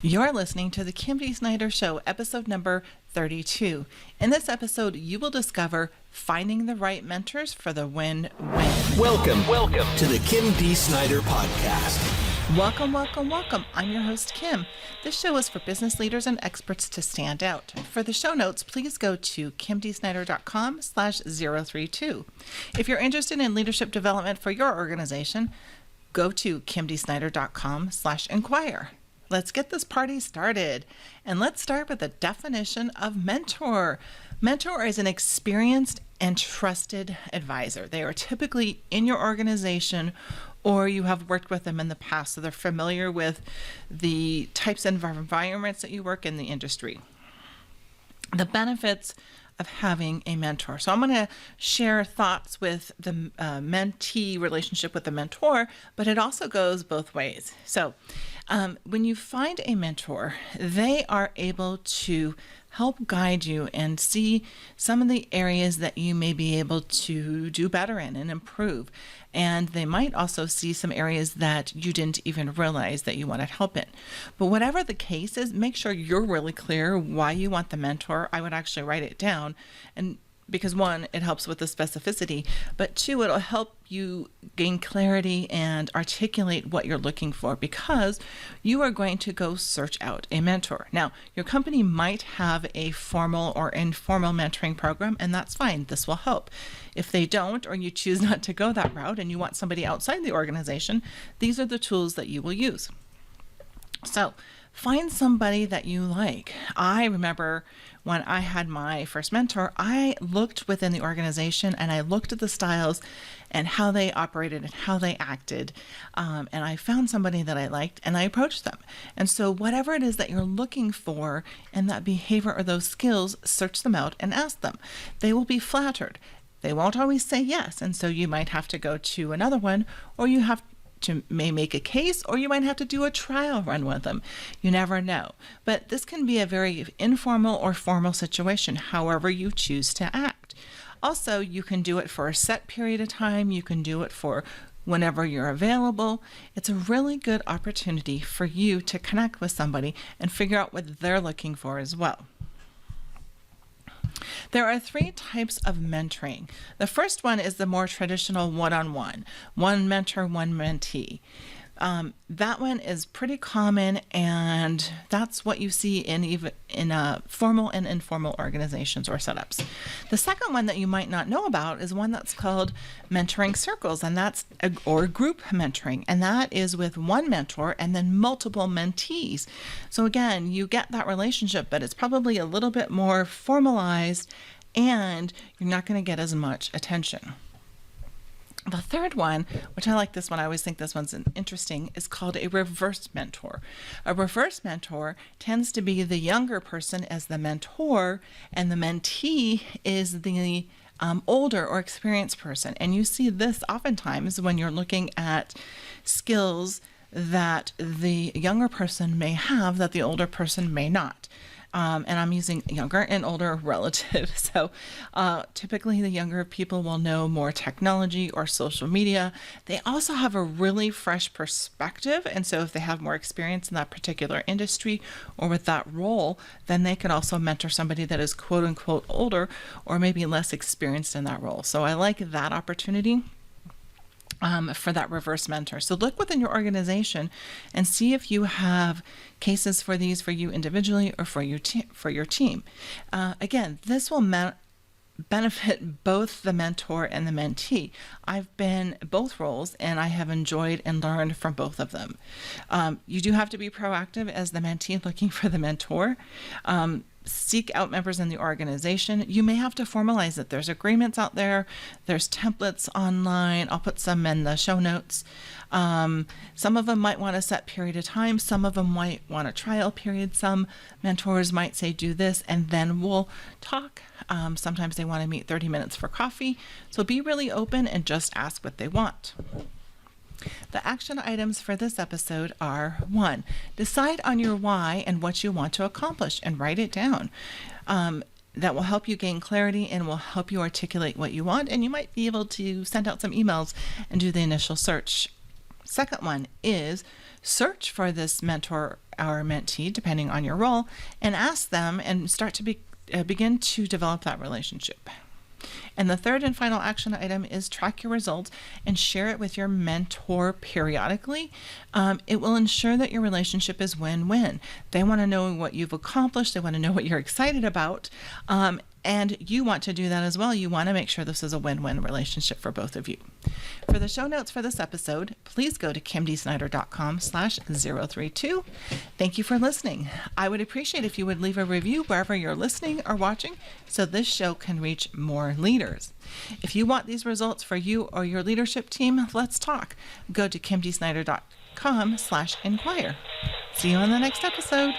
You're listening to the D Snyder Show, episode number 32. In this episode, you will discover finding the right mentors for the win-win. Welcome to the D Snyder Podcast. Welcome. I'm your host, Kim. This show is for business leaders and experts to stand out. For the show notes, please go to kimdsnyder.com/032. If you're interested in leadership development for your organization, go to kimdsnyder.com/inquire. Let's get this party started. And let's start with the definition of mentor. Mentor is an experienced and trusted advisor. They are typically in your organization or you have worked with them in the past, so they're familiar with the types of environments that you work in the industry. The benefits of having a mentor. So I'm going to share thoughts with the mentee relationship with the mentor, but it also goes both ways. So when you find a mentor, they are able to help guide you and see some of the areas that you may be able to do better in and improve. And they might also see some areas that you didn't even realize that you wanted help in. But whatever the case is, make sure you're really clear why you want the mentor. I would actually write it down, and because one, it helps with the specificity, but two, it'll help you gain clarity and articulate what you're looking for, because you are going to go search out a mentor. Now, your company might have a formal or informal mentoring program, and that's fine. This will help. If they don't, or you choose not to go that route and you want somebody outside the organization, these are the tools that you will use. So find somebody that you like. I remember when I had my first mentor, I looked within the organization and I looked at the styles and how they operated and how they acted. And I found somebody that I liked and I approached them. And so whatever it is that you're looking for in that behavior or those skills, search them out and ask them. They will be flattered. They won't always say yes. And so you might have to go to another one, or you may make a case, or you might have to do a trial run with them. You never know. But this can be a very informal or formal situation, however you choose to act. Also, you can do it for a set period of time. You can do it for whenever you're available. It's a really good opportunity for you to connect with somebody and figure out what they're looking for as well. There are three types of mentoring. The first one is the more traditional one-on-one, one mentor, one mentee. That one is pretty common, and that's what you see in formal and informal organizations or setups. The second one that you might not know about is one that's called mentoring circles, and or group mentoring, and that is with one mentor and then multiple mentees. So again, you get that relationship, but it's probably a little bit more formalized, and you're not going to get as much attention. The third one, which I like this one, I always think this one's interesting, is called a reverse mentor. A reverse mentor tends to be the younger person as the mentor, and the mentee is the older or experienced person. And you see this oftentimes when you're looking at skills that the younger person may have that the older person may not. And I'm using younger and older relative. So typically the younger people will know more technology or social media. They also have a really fresh perspective. And so if they have more experience in that particular industry or with that role, then they can also mentor somebody that is quote unquote older or maybe less experienced in that role. So I like that opportunity for that reverse mentor. So look within your organization and see if you have cases for these for you individually or for your team. Again, this will benefit both the mentor and the mentee. I've been both roles and I have enjoyed and learned from both of them. You do have to be proactive as the mentee looking for the mentor. Seek out members in the organization. You may have to formalize it. There's agreements out there. There's templates online. I'll put some in the show notes. Some of them might want a set period of time. Some of them might want a trial period. Some mentors might say, do this, and then we'll talk. Sometimes they want to meet 30 minutes for coffee. So be really open and just ask what they want. The action items for this episode are: 1, decide on your why and what you want to accomplish and write it down. That will help you gain clarity and will help you articulate what you want, and you might be able to send out some emails and do the initial search. Second one is search for this mentor our mentee, depending on your role, and ask them and start to begin to develop that relationship. And the third and final action item is track your results and share it with your mentor periodically. It will ensure that your relationship is win-win. They want to know what you've accomplished. They want to know what you're excited about. And you want to do that as well. You want to make sure this is a win-win relationship for both of you. For the show notes for this episode, please go to kimdsnyder.com/032. Thank you for listening. I would appreciate if you would leave a review wherever you're listening or watching so this show can reach more leaders. If you want these results for you or your leadership team, let's talk. Go to kimdsnyder.com/inquire. See you on the next episode.